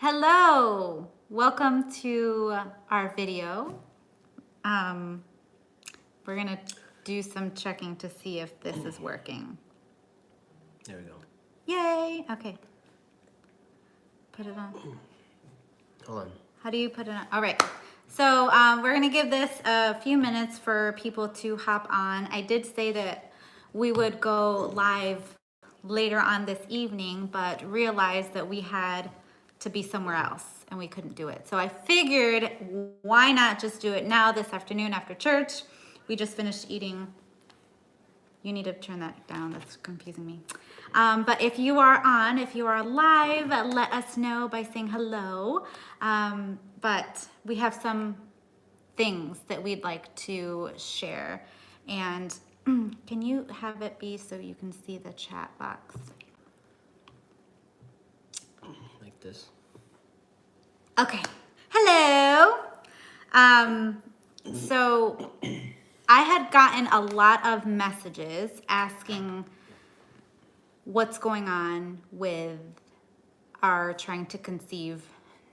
Hello, welcome to our video. We're gonna do some checking to see if this is working. There we go. Yay, okay. Put it on. Hold on. How do you put it on? All right, so we're gonna give this a few minutes for people to hop on. I did say that we would go live later on this evening, but realized that we had to be somewhere else and we couldn't do it. So I figured, why not just do it now this afternoon after church? We just finished eating. You need to turn that down, that's confusing me. But if you are on, if you are live, let us know by saying hello. But we have some things that we'd like to share. And can you have it be so you can see the chat box? Like this. Okay. Hello. So I had gotten a lot of messages asking what's going on with our trying to conceive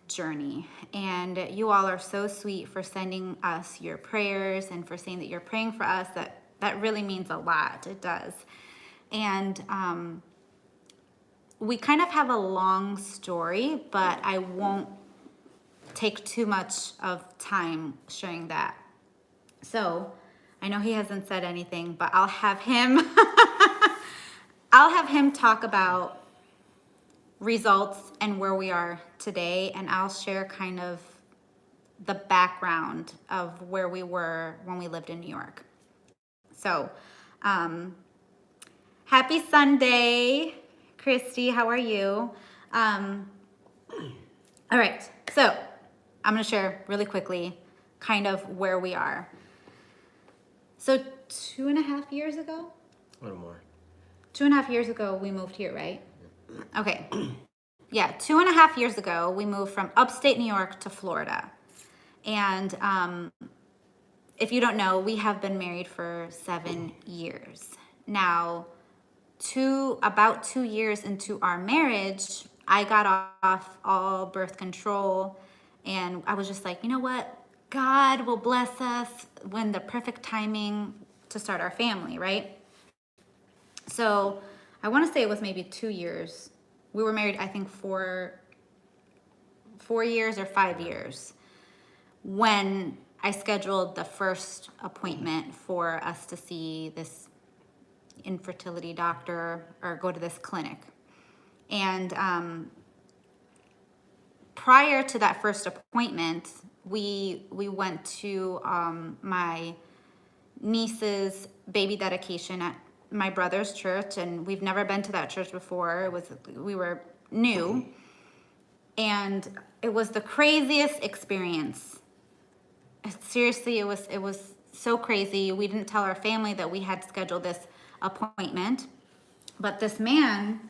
journey. And you all are so sweet for sending us your prayers and for saying that you're praying for us. That really means a lot. It does. And we kind of have a long story, but I won't take too much of time sharing that. So I know he hasn't said anything, but I'll have him talk about results and where we are today, and I'll share kind of the background of where we were when we lived in New York. So happy Sunday, Christy, how are you? All right, so I'm gonna share really quickly kind of where we are. So 2.5 years ago? A little more. 2.5 years ago, we moved here, right? Okay. Yeah, 2.5 years ago, we moved from upstate New York to Florida. And if you don't know, we have been married for 7 years. Now, about 2 years into our marriage, I got off all birth control, and I was just like, you know what? God will bless us when the perfect timing to start our family, right? So I want to say it was maybe 2 years. We were married, I think, 4 years or 5 years when I scheduled the first appointment for us to see this infertility doctor or go to this clinic. And prior to that first appointment, we went to my niece's baby dedication at my brother's church, and we've never been to that church before. We were new, and it was the craziest experience. Seriously, it was so crazy. We didn't tell our family that we had scheduled this appointment, but this man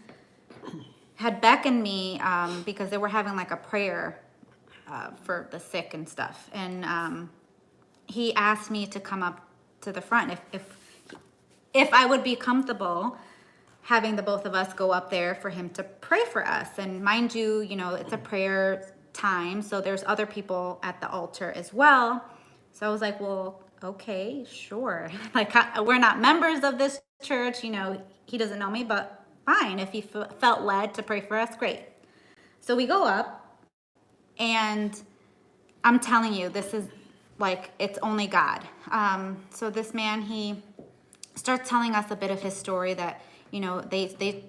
had beckoned me because they were having like a prayer for the sick and stuff, and he asked me to come up to the front if I would be comfortable having the both of us go up there for him to pray for us. And mind you, it's a prayer time, so there's other people at the altar as well. So I was like, well, okay, sure. Like, we're not members of this church, he doesn't know me, but fine. If he felt led to pray for us, great. So we go up, and I'm telling you, this is like, it's only God. So this man, he starts telling us a bit of his story that, they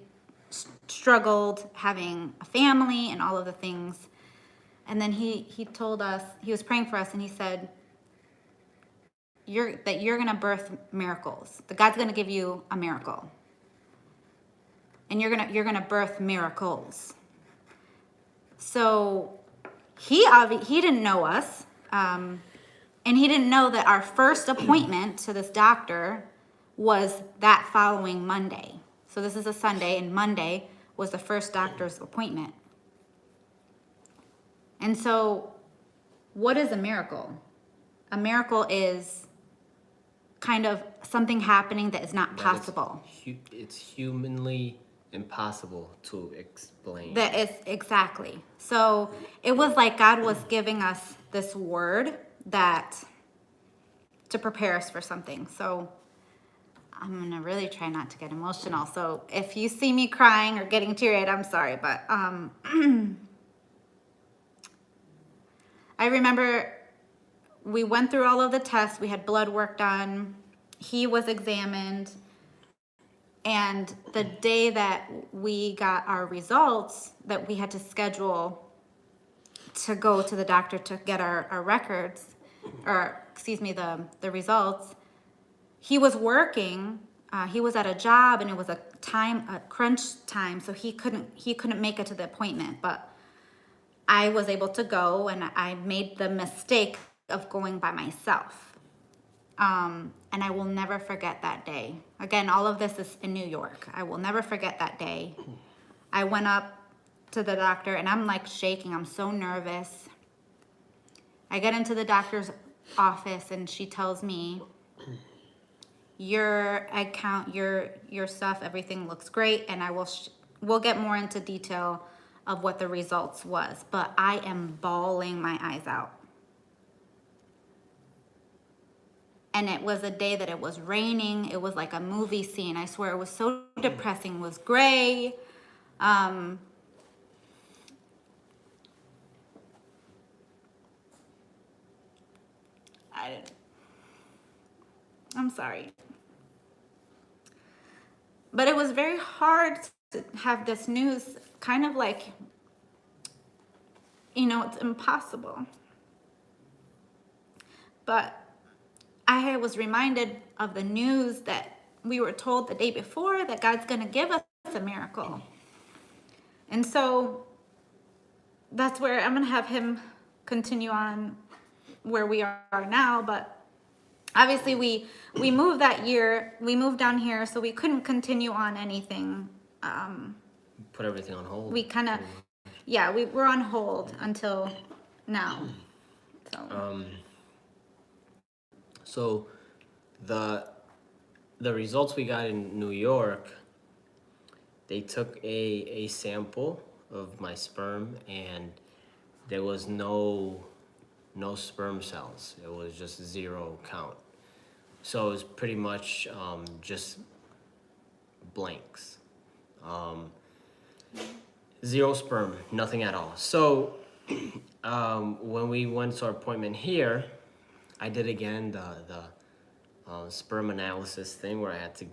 struggled having a family and all of the things. And then he told us, he was praying for us, and he said, you're going to birth miracles. That God's going to give you a miracle. And you're going to birth miracles. So he didn't know us. And he didn't know that our first appointment to this doctor was that following Monday. So this is a Sunday, and Monday was the first doctor's appointment. And so what is a miracle? A miracle is kind of something happening that is not possible. It's humanly impossible to explain. That is exactly. So it was like God was giving us this word that to prepare us for something. So I'm gonna really try not to get emotional. So if you see me crying or getting teary-eyed, I'm sorry, but I remember we went through all of the tests. We had blood work done. He was examined. And the day that we got our results, that we had to schedule to go to the doctor to get our records, or excuse me, the results, he was working. He was at a job, and it was a crunch time, so he couldn't make it to the appointment. But I was able to go, and I made the mistake of going by myself. And I will never forget that day. Again, all of this is in New York. I will never forget that day. I went up to the doctor, and I'm like shaking. I'm so nervous. I get into the doctor's office, and she tells me, your egg count, your stuff, everything looks great, and we'll get more into detail of what the results was. But I am bawling my eyes out. And it was a day that it was raining. It was like a movie scene. I swear, it was so depressing. It was gray. I'm sorry. But it was very hard to have this news, kind of like, it's impossible. But I was reminded of the news that we were told the day before, that God's going to give us a miracle. And so that's where I'm going to have him continue on where we are now. But obviously we moved that year. We moved down here, so we couldn't continue on anything. Put everything on hold. We kind of, yeah, we were on hold until now. So the results we got in New York, they took a sample of my sperm, and there was no sperm cells. It was just 0 count. So it was pretty much just blanks. 0 sperm, nothing at all. So when we went to our appointment here, I did again the sperm analysis thing where I had to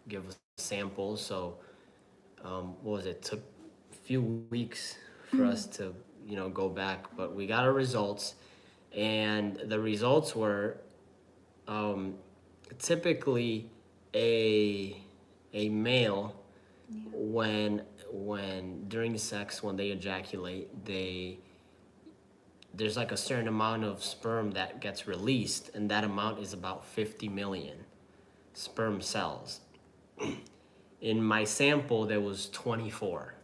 give a sample. So what was it? It took a few weeks for us to go back, but we got our results, and the results were typically a male, when during sex, when they ejaculate, there's like a certain amount of sperm that gets released, and that amount is about 50 million sperm cells. In my sample, there was 24.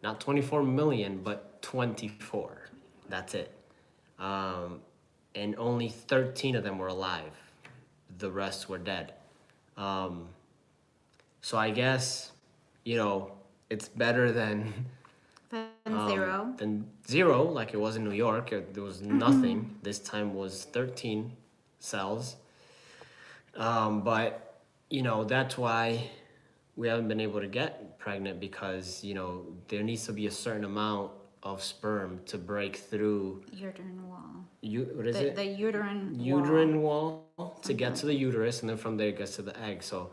Not 24 million, but 24. That's it. And only 13 of them were alive. The rest were dead. So I guess, it's better than zero, like it was in New York. There was nothing. This time was 13 cells. But, that's why we haven't been able to get pregnant, because, there needs to be a certain amount of sperm to break through uterine wall. What is it? The uterine wall to get to the uterus, and then from there it gets to the egg. So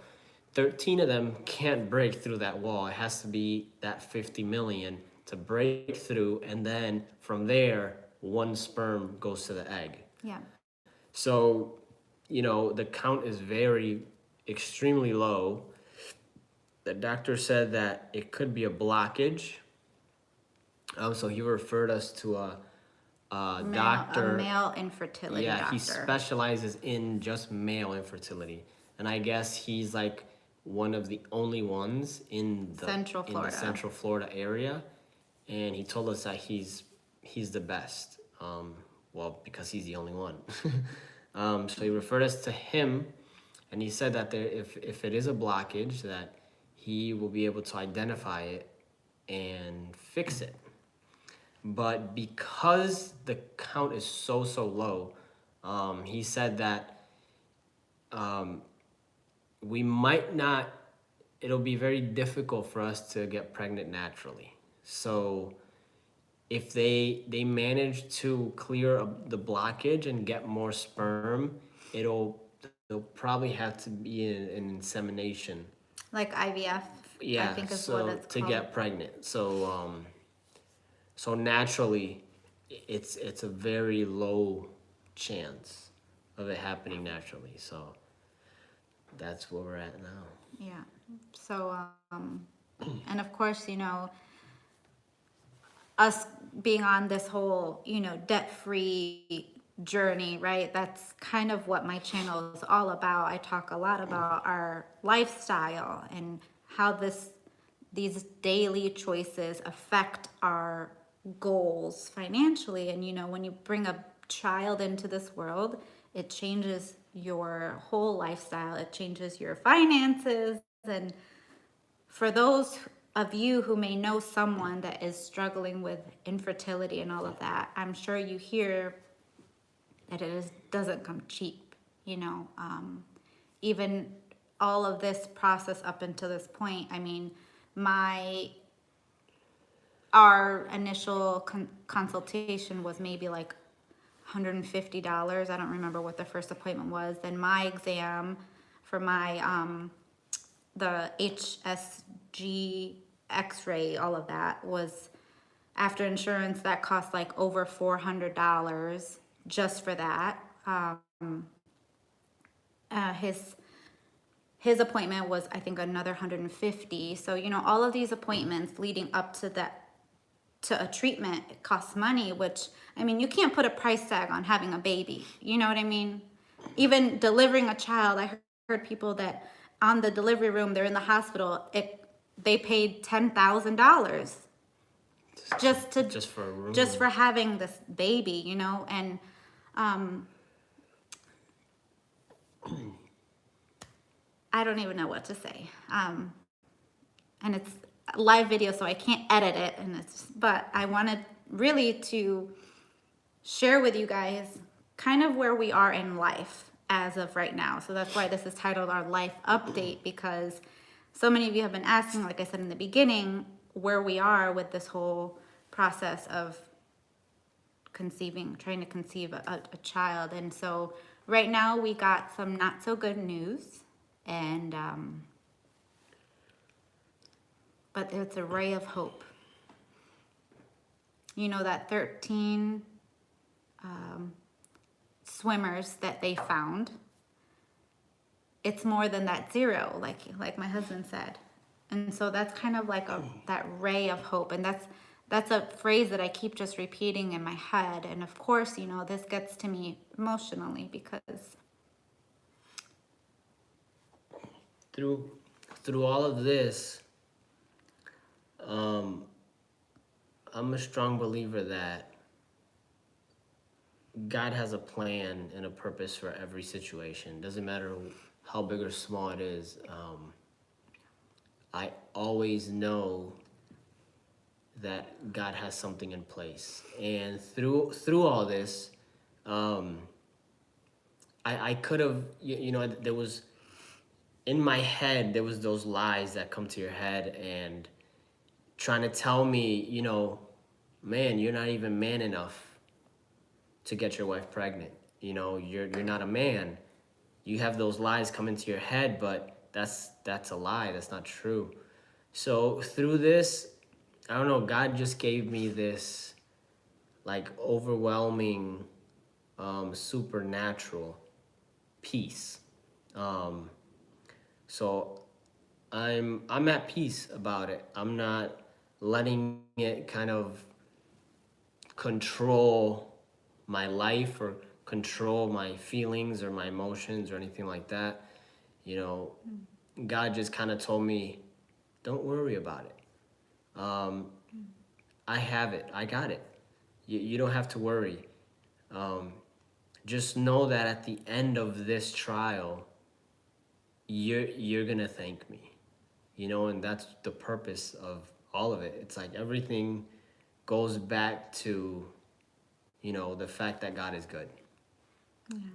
13 of them can't break through that wall. It has to be that 50 million to break through, and then from there, 1 sperm goes to the egg. Yeah. So, the count is extremely low. The doctor said that it could be a blockage. So he referred us to a doctor. A male infertility doctor. Yeah, he specializes in just male infertility. And I guess he's like one of the only ones in the Central Florida area. And he told us that he's the best. Because he's the only one. So he referred us to him, and he said that if it is a blockage, that he will be able to identify it and fix it. But because the count is so low, he said that we might not, it'll be very difficult for us to get pregnant naturally. So if they manage to clear the blockage and get more sperm, they'll probably have to be in an insemination. Like IVF, I think is what it's to called. get pregnant. So naturally, it's a very low chance of it happening naturally. So that's where we're at now. Yeah. So, and of course, you know, us being on this whole, you know, debt-free journey, right? That's kind of what my channel is all about. I talk a lot about our lifestyle and how these daily choices affect our goals financially. And, you know, when you bring a child into this world, it changes your whole lifestyle. It changes your finances. And for those of you who may know someone that is struggling with infertility and all of that, I'm sure you hear that doesn't come cheap, you know. Even all of this process up until this point, I mean, our initial consultation was maybe like $150. I don't remember what the first appointment was. Then my exam for my the HSG x-ray, all of that was, after insurance, that cost like over $400 just for that. His appointment was, I think, another $150. So, you know, all of these appointments leading up to that, to a treatment, it costs money, which, I mean, you can't put a price tag on having a baby. You know what I mean? Even delivering a child, I heard people that on the delivery room, they're in the hospital, they paid $10,000 just for a room. just for having this baby, you know. And I don't even know what to say. And it's a live video, so I can't edit it. But I wanted really to share with you guys kind of where we are in life as of right now. So that's why this is titled our life update, because so many of you have been asking, like I said in the beginning, where we are with this whole process of trying to conceive a child. And so right now we got some not so good news, and but it's a ray of hope. You know, that 13 swimmers that they found, it's more than that zero, like my husband said. And so that's kind of like that ray of hope. And that's a phrase that I keep just repeating in my head. And of course, you know, this gets to me emotionally because through all of this, I'm a strong believer that God has a plan and a purpose for every situation. Doesn't matter how big or small it is. I always know that God has something in place. And through all this, I could have, you know, there was, in my head, there was those lies that come to your head and trying to tell me, you know, man, you're not even man enough to get your wife pregnant. You know, you're not a man. You have those lies come into your head, but that's a lie. That's not true. So through this, I don't know, God just gave me this like overwhelming, supernatural peace. So I'm at peace about it. I'm not letting it kind of control my life or control my feelings or my emotions or anything like that. You know, God just kind of told me, don't worry about it. I have it. I got it. You don't have to worry. Just know that at the end of this trial, you're gonna thank me. you know, and that's the purpose of all of it. It's like everything goes back to, you know, the fact that God is good.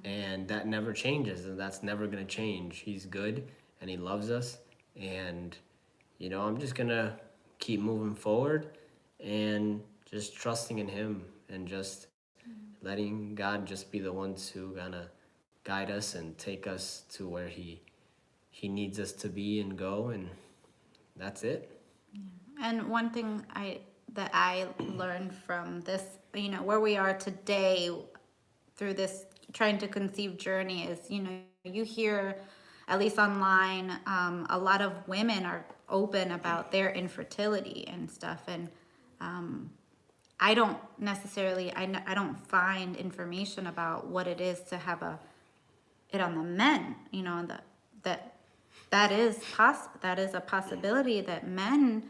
And that never changes, and that's never going to change. He's good and he loves us, and you know, I'm just going to keep moving forward and just trusting in him, and just letting God just be the ones who gonna guide us and take us to where he needs us to be and go, and that's it. And one thing that I learned from this, you know, where we are today through this trying to conceive journey is, you know, you hear, at least online, a lot of women are open about their infertility and stuff. And I don't necessarily, I don't find information about what it is to have it on the men, you know, that is a possibility that men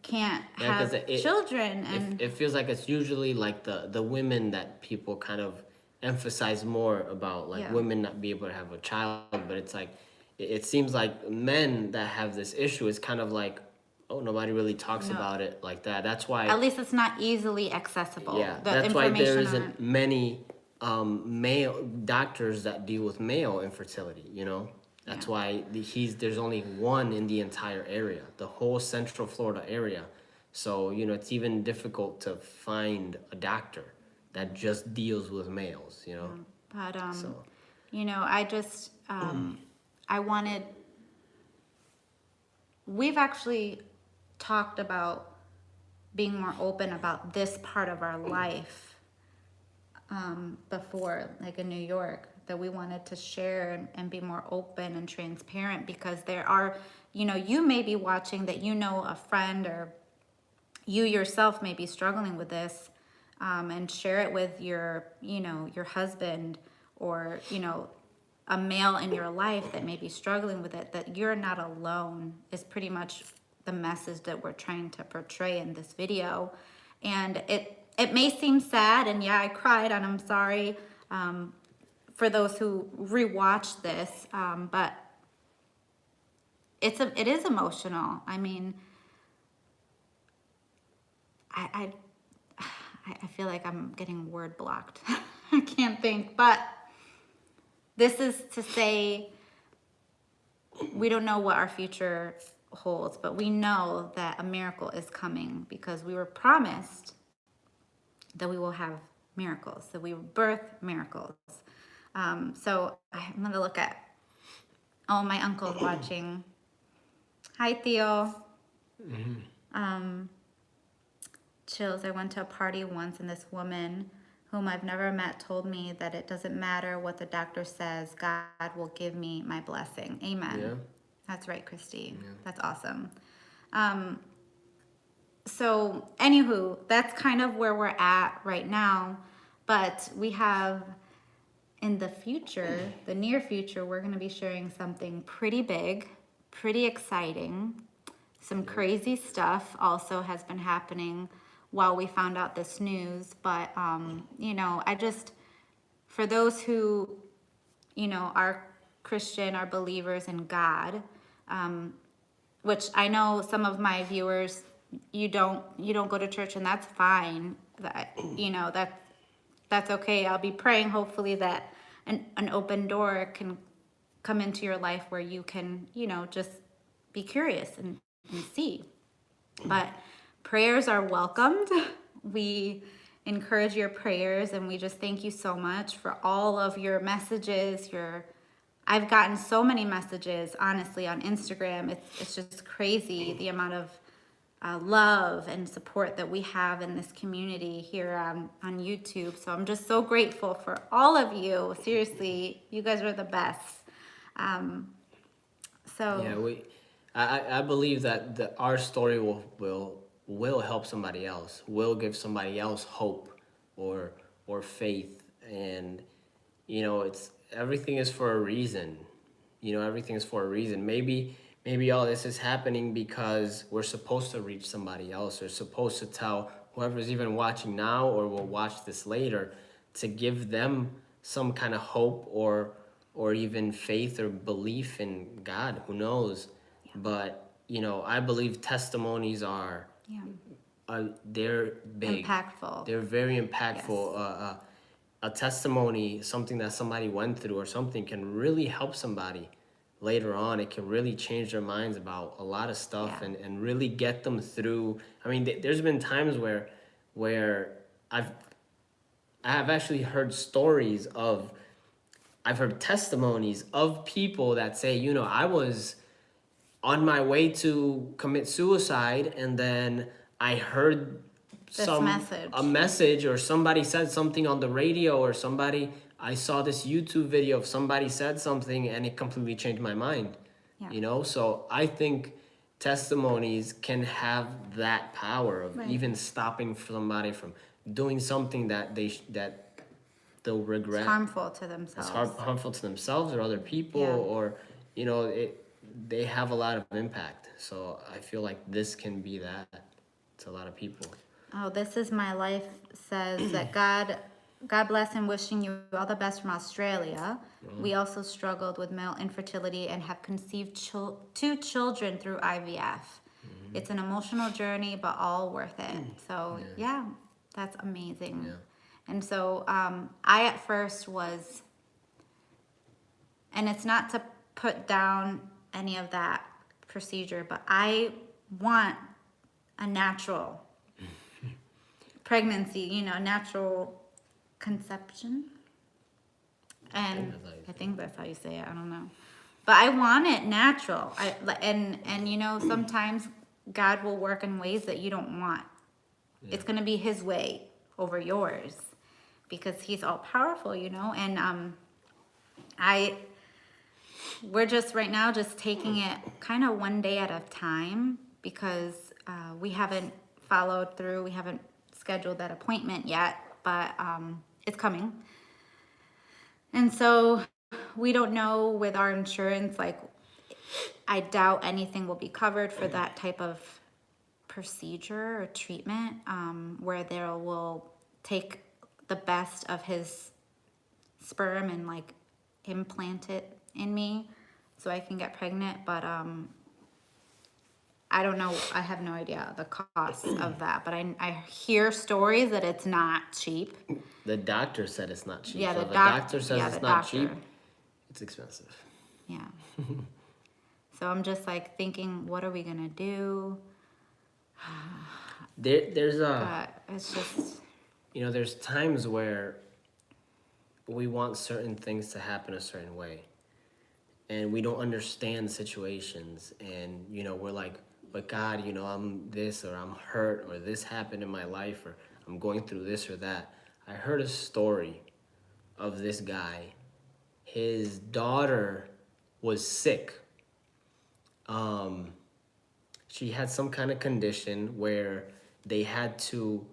can't have children. And it feels like it's usually like the women that people kind of emphasize more about, like women not be able to have a child, but it's like it seems like men that have this issue is kind of like, oh, nobody really talks about it like that. That's why, at least it's not easily accessible. Yeah, that's why there isn't many male doctors that deal with male infertility, you know. That's why there's only one in the entire area, the whole Central Florida area. So, you know, it's even difficult to find a doctor that just deals with males, you know. But you know, I just we've actually talked about being more open about this part of our life before, like in New York, that we wanted to share and be more open and transparent, because there are, you know, you may be watching that, you know, a friend or you yourself may be struggling with this, and share it with your, you know, your husband, or, you know, a male in your life that may be struggling with it, that you're not alone, is pretty much the message that we're trying to portray in this video. And it may seem sad, and I cried, and I'm sorry for those who rewatch this, but it is emotional. I mean, I feel like I'm getting word blocked. I can't think, but this is to say, we don't know what our future holds, but we know that a miracle is coming, because we were promised that we will have miracles, that we will birth miracles. So I'm gonna look at, oh, my uncle's watching. Hi, Theo. Chills. I went to a party once, and this woman whom I've never met told me that it doesn't matter what the doctor says, God will give me my blessing. Amen. Yeah. That's right, Christy. Yeah. That's awesome. So anywho, that's kind of where we're at right now, but we have, in the future, the near future, we're going to be sharing something pretty big, pretty exciting. Some crazy stuff also has been happening while we found out this news. But, you know, for those who, you know, are Christian, are believers in God, which I know some of my viewers, you don't go to church, and that's fine. That, you know, that's okay. I'll be praying, hopefully, that an open door can come into your life where you can, you know, just be curious and see. But prayers are welcomed. We encourage your prayers, and we just thank you so much for all of your messages. I've gotten so many messages, honestly, on Instagram. It's just crazy, the amount of love and support that we have in this community here on YouTube. So I'm just so grateful for all of you. Seriously, you guys are the best. I believe that our story will help somebody else, will give somebody else hope or faith. And you know, everything is for a reason. You know, everything is for a reason. Maybe all this is happening because we're supposed to reach somebody else, or supposed to tell whoever's even watching now or will watch this later, to give them some kind of hope or even faith or belief in God. Who knows? But, you know, I believe testimonies are, they're big. Impactful. They're very impactful. Yes. A testimony, something that somebody went through or something, can really help somebody later on. It can really change their minds about a lot of stuff, and really get them through. I mean, there's been times where I've actually heard stories of, I've heard testimonies of people that say, you know, I was on my way to commit suicide, and then I heard a message, or somebody said something on the radio, or I saw this YouTube video of somebody said something, and it completely changed my mind. You know, so I think testimonies can have that power of even stopping somebody from doing something that they'll regret. It's harmful to themselves. It's harmful to themselves or other people, or, you know, they have a lot of impact. So I feel like this can be that to a lot of people. Oh, This Is My Life says that God bless, and wishing you all the best from Australia. We also struggled with male infertility and have conceived 2 children through IVF. It's an emotional journey, but all worth it. So that's amazing. And so I at first was, and it's not to put down any of that procedure, but I want a natural pregnancy, you know, natural conception. And I think that's how you say it. I don't know, but I want it natural. And you know, sometimes God will work in ways that you don't want. It's gonna be His way over yours, because He's all powerful, you know. And we're just right now just taking it kind of one day at a time, because we haven't followed through. We haven't scheduled that appointment yet, but it's coming. And so we don't know with our insurance, like, I doubt anything will be covered for that type of procedure or treatment, where they will take the best of his sperm and like implant it in me so I can get pregnant. But I don't know. I have no idea the cost of that, but I hear stories that it's not cheap. The doctor said it's not cheap. Yeah, so the doctor says it's not cheap, it's expensive. Yeah. So I'm just like thinking, what are we gonna do? There's it's just, you know, there's times where we want certain things to happen a certain way, and we don't understand situations, and, you know, we're like, but God, you know, I'm this, or I'm hurt, or this happened in my life, or I'm going through this or that. I heard a story of this guy. His daughter was sick. She had some kind of condition where they had to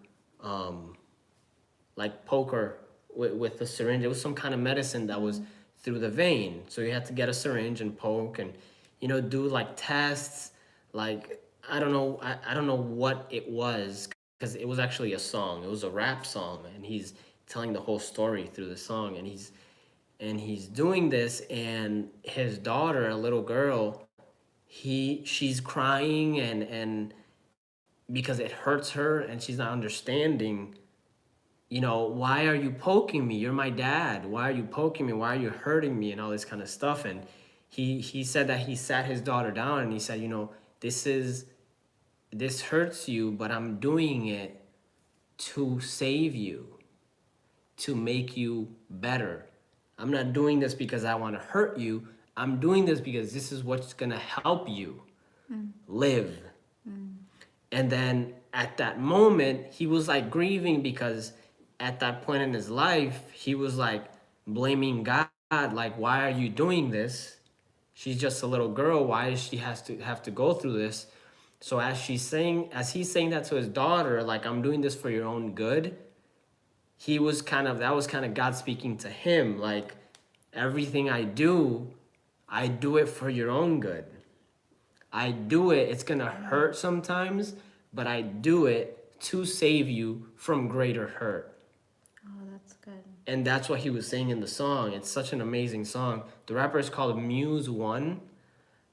like poke her with a syringe. It was some kind of medicine that was through the vein. So you had to get a syringe and poke and, you know, do like tests. Like, I don't know what it was, because it was actually a song. It was a rap song, and he's telling the whole story through the song, and he's doing this, and his daughter, a little girl, she's crying and because it hurts her, and she's not understanding, you know, why are you poking me? You're my dad. Why are you poking me? Why are you hurting me? And all this kind of stuff. And he said that he sat his daughter down and he said, you know, this hurts you, but I'm doing it to save you, to make you better. I'm not doing this because I want to hurt you. I'm doing this because this is what's going to help you live. And then at that moment, he was like grieving, because at that point in his life, he was like blaming God, like, why are you doing this? She's just a little girl. Why does she have to go through this? So as he's saying that to his daughter, like, I'm doing this for your own good, that was kind of God speaking to him, like, everything I do it for your own good. I do it, it's gonna hurt sometimes, but I do it to save you from greater hurt. oh, that's good. And that's what he was saying in the song. It's such an amazing song. The rapper is called Muse One.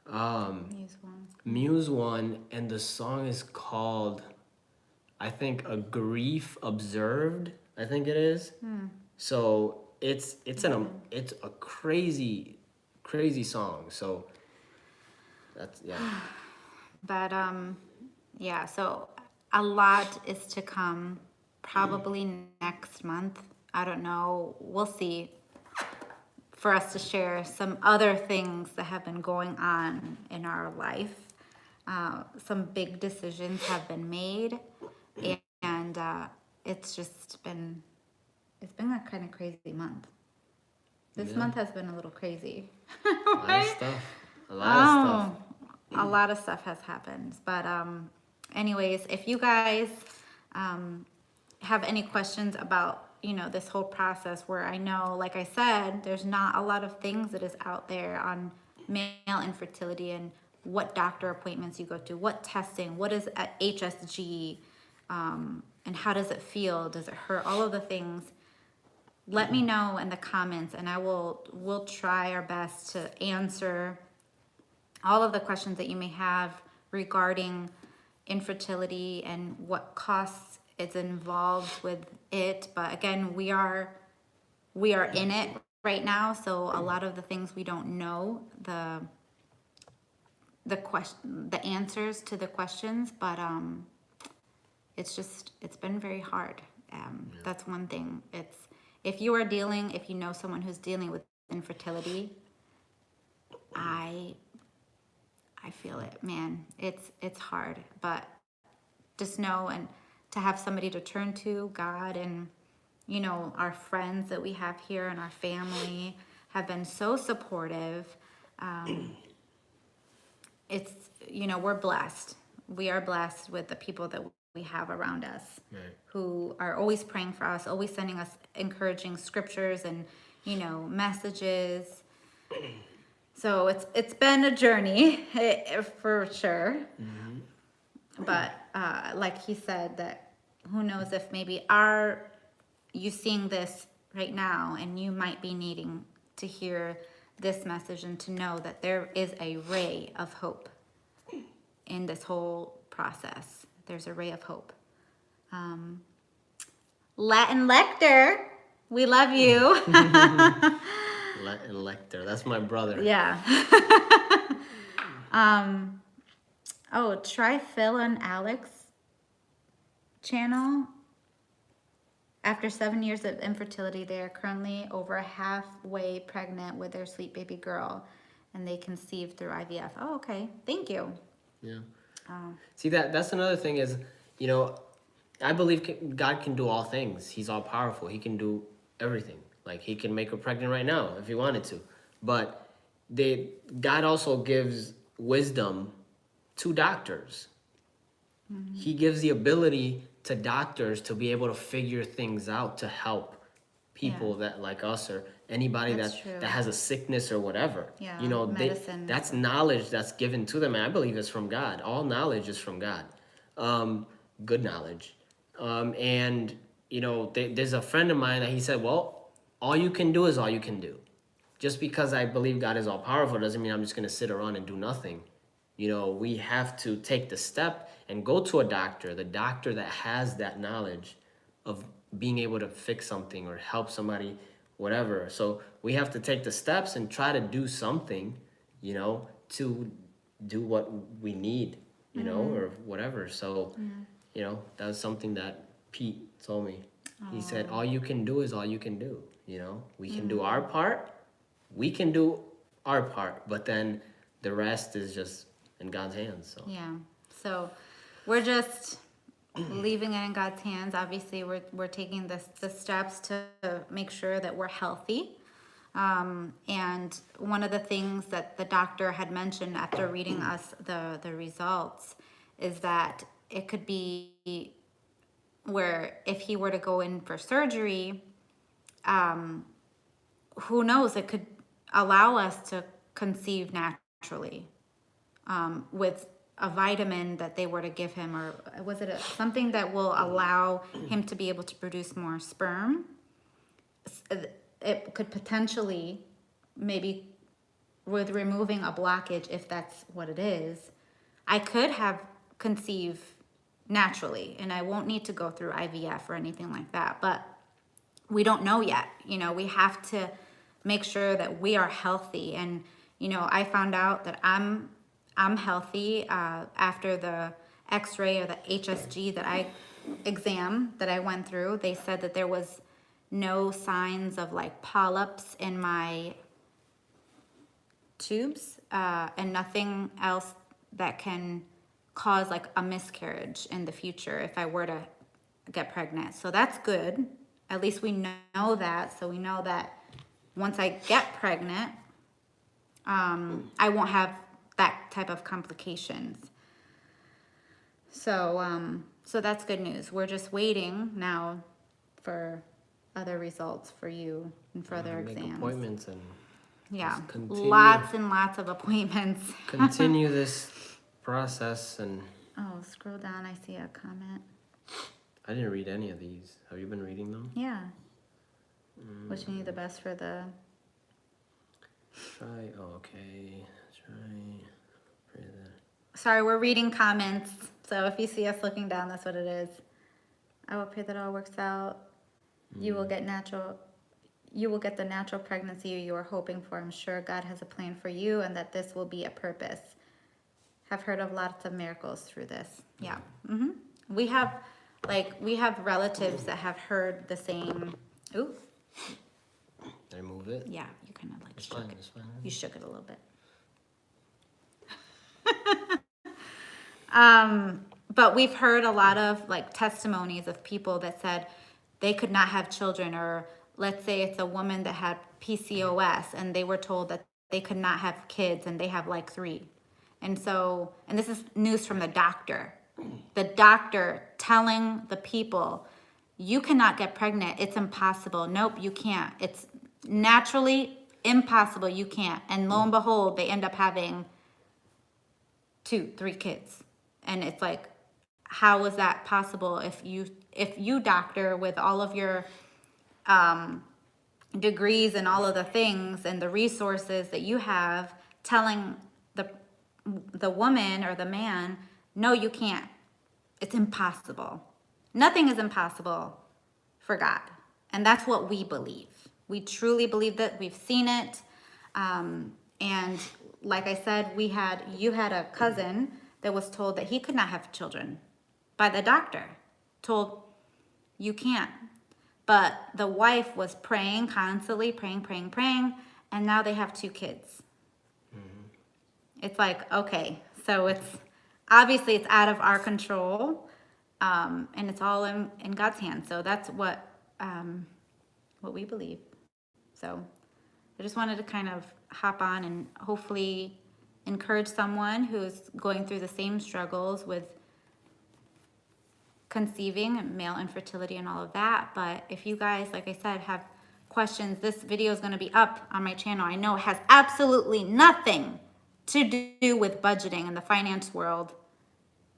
Use one. Muse one, and the song is called, I think, A Grief Observed, I think it is. So it's a crazy song. So that's But yeah, so a lot is to come probably next month. I don't know. We'll see. For us to share some other things that have been going on in our life. Some big decisions have been made, and it's been a kind of crazy month. This month has been a little crazy. A lot of stuff. A lot of stuff. A lot of stuff has happened. But anyways, if you guys have any questions about, this whole process, where I know, like I said, there's not a lot of things that is out there on male infertility and what doctor appointments you go to, what testing, what is a HSG, and how does it feel? Does it hurt? All of the things. Let me know in the comments, and we'll try our best to answer all of the questions that you may have regarding infertility and what costs is involved with it. But again, we are in it right now, so a lot of the things we don't know the answers to the questions, but it's been very hard. That's one thing. If you know someone who's dealing with infertility, I feel it, man. It's hard, but just know, and to have somebody to turn to, God, and our friends that we have here and our family have been so supportive. It's we're blessed. We are blessed with the people that we have around us, Right. who are always praying for us, always sending us encouraging scriptures and messages. So it's been a journey, for sure. But like he said, that who knows if maybe you seeing this right now, and you might be needing to hear this message and to know that there is a ray of hope in this whole process. There's a ray of hope. Latin Lecter, we love you. Latin Lecter, that's my brother. Yeah. Try Phil and Alex channel. After 7 years of infertility, they are currently over halfway pregnant with their sweet baby girl, and they conceived through IVF. Oh, okay. Thank you. Yeah. See, that's another thing is, I believe God can do all things. He's all powerful. He can do everything. Like, he can make her pregnant right now if he wanted to. But God also gives wisdom to doctors. He gives the ability to doctors to be able to figure things out, to help people that like us, or anybody that has a sickness or whatever. Yeah, medicine. That's knowledge that's given to them, and I believe it's from God. All knowledge is from God. Good knowledge. And there's a friend of mine that he said, well, all you can do is all you can do. Just because I believe God is all powerful doesn't mean I'm just going to sit around and do nothing. We have to take the step and go to a doctor, the doctor that has that knowledge of being able to fix something or help somebody, whatever. So we have to take the steps and try to do something, to do what we need, or whatever. So, that was something that Pete told me. He said, all you can do is all you can do. We can do our part. We can do our part, but then the rest is just in God's hands. So. Yeah. So we're just leaving it in God's hands. Obviously, we're taking the steps to make sure that we're healthy. And one of the things that the doctor had mentioned after reading us the results is that it could be where if he were to go in for surgery, who knows, it could allow us to conceive naturally, with a vitamin that they were to give him, or was it something that will allow him to be able to produce more sperm? It could potentially, maybe with removing a blockage, if that's what it is, I could have conceived naturally, and I won't need to go through IVF or anything like that, but we don't know yet. You know, we have to make sure that we are healthy. And, you know, I found out that I'm healthy after the x-ray or the HSG exam that I went through. They said that there was no signs of like polyps in my tubes and nothing else that can cause like a miscarriage in the future if I were to get pregnant. So that's good. At least we know that. So we know that once I get pregnant, I won't have that type of complications. So, so that's good news. We're just waiting now for other results for you and for other Make exams. appointments and Yeah, just continue, lots and lots of appointments. continue this process. And Oh, scroll down. I see a comment. I didn't read any of these. Have you been reading them? Yeah. Wishing you the best for the... Try. Oh, okay. Try. Pray that. Sorry, we're reading comments. So if you see us looking down, that's what it is. I will pray that all works out. You will get the natural pregnancy you are hoping for. I'm sure God has a plan for you and that this will be a purpose. Have heard of lots of miracles through this. Yeah. We have relatives that have heard the same. Ooh. Did I move it? Yeah, you kind of like It's shook fine. it. It's fine. You shook it a little bit. But we've heard a lot of like testimonies of people that said they could not have children, or let's say it's a woman that had PCOS and they were told that they could not have kids and they have like 3. And so, and this is news from the doctor telling the people, you cannot get pregnant. It's impossible. Nope, you can't. It's naturally impossible. You can't. And lo and behold, they end up having 2, 3 kids. And it's like, how is that possible if you doctor with all of your degrees and all of the things and the resources that you have, telling the woman or the man, no, you can't. It's impossible. Nothing is impossible for God. And that's what we believe. We truly believe that. We've seen it. And like I said, you had a cousin that was told that he could not have children by the doctor. Told, you can't. But the wife was praying constantly, praying. And now they have 2 kids. It's like, okay, so it's obviously it's out of our control. And it's all in God's hands. So that's what we believe. So I just wanted to kind of hop on and hopefully encourage someone who's going through the same struggles with conceiving and male infertility and all of that. But if you guys, like I said, have questions, this video is going to be up on my channel. I know it has absolutely nothing to do with budgeting in the finance world,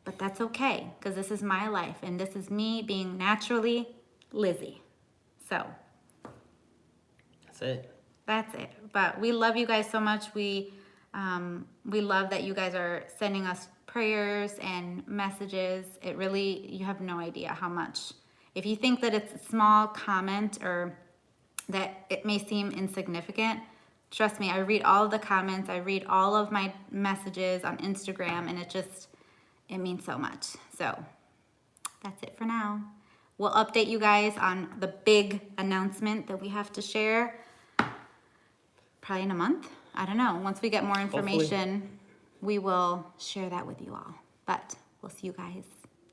but that's okay, because this is my life and this is me being naturally Lizzie. So That's it. that's it. But we love you guys so much. We love that you guys are sending us prayers and messages. It really, you have no idea how much. If you think that it's a small comment or that it may seem insignificant, trust me, I read all of the comments. I read all of my messages on Instagram, and it means so much. So that's it for now. We'll update you guys on the big announcement that we have to share probably in a month. I don't know. Once we get more information, we will share that with you all. But we'll see you guys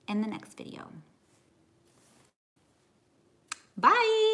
in the next video. Bye.